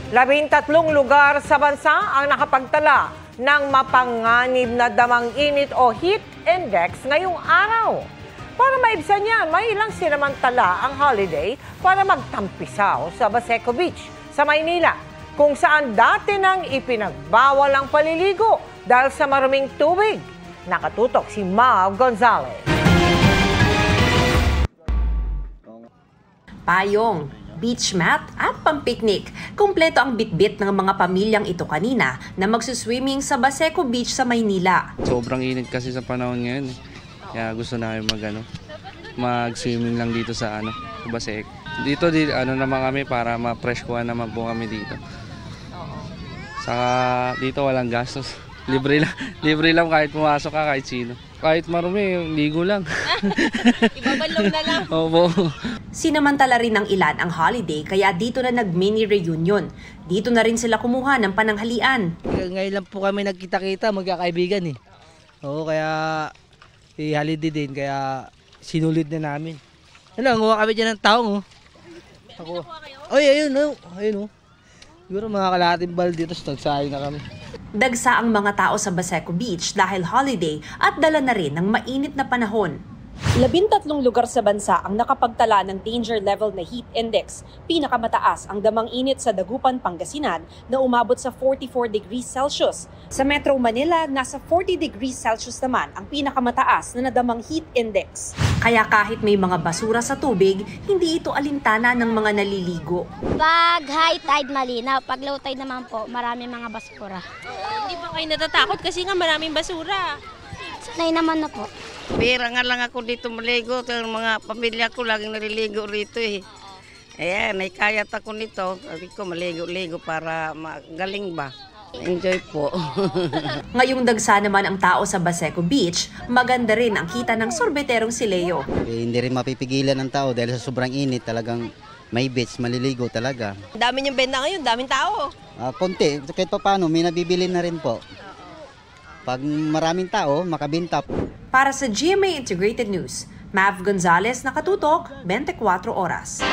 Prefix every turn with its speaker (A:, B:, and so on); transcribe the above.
A: 13 lugar sa bansa ang nakapagtala ng mapanganib na damang init o heat index ngayong araw. Para maibsan yan, may ilang sinamantala ang holiday para magtampisaw sa Baseco Beach sa Maynila, kung saan dati nang ipinagbawal ang paliligo dahil sa maruming tubig. Nakatutok si Mav Gonzalez.
B: Payong, beach mat at pampiknik. Kumpleto ang bitbit ng mga pamilyang ito kanina na magsuswimming sa Baseco Beach sa Maynila.
C: Sobrang init kasi sa panahon ngayon. Kaya gusto namin mag-swimming lang dito sa Baseco. Dito naman kami para ma-fresh kuha naman po kami dito. Saka dito walang gastos. Libre lang kahit pumasok ka, kahit sino. Kahit marumi, ligo lang.
B: Ibabalong na lang.
C: Opo.
B: Sinamantala rin ng ilan ang holiday kaya dito na nag-mini reunion. Dito na rin sila kumuha ng pananghalian.
D: Ngayon lang po kami nagkita-kita, magkakaibigan eh. Oo, kaya holiday din, kaya sinulid na namin. Nguha kami dyan ng taong. Ako. Ay, ayun. Siguro mga kalahating bal dito, nagsayang na kami.
B: Dagsa ang mga tao sa Baseco Beach dahil holiday at dala na rin ng mainit na panahon. 13 lugar sa bansa ang nakapagtala ng danger level na heat index. Pinakamataas ang damang init sa Dagupan, Pangasinan na umabot sa 44 degrees Celsius. Sa Metro Manila, nasa 40 degrees Celsius naman ang pinakamataas na nadamang heat index. Kaya kahit may mga basura sa tubig, hindi ito alintana ng mga naliligo.
E: Pag high tide malinaw, pag low tide naman po, maraming mga basura.
F: Hindi ba kayo natatakot kasi nga maraming basura?
E: Sanay naman na po.
G: Bira nga lang ako dito maligo. Yung mga pamilya ko laging naliligo rito eh. Ayan, naikayat ako nito. Sabi ko maligo-ligo para magaling ba. Enjoy po.
B: Ngayong dagsa naman ang tao sa Baseco Beach, maganda rin ang kita ng sorbeterong si Leo.
H: Hindi rin mapipigilan ng tao dahil sa sobrang init talagang may beach, maliligo talaga.
F: Dami niyong benta ngayon, daming tao.
H: Konti, kahit pa paano, may nabibili na rin po. Pag maraming tao, makabinta.
B: Para sa GMA Integrated News, Mav Gonzalez, nakatutok, 24 oras.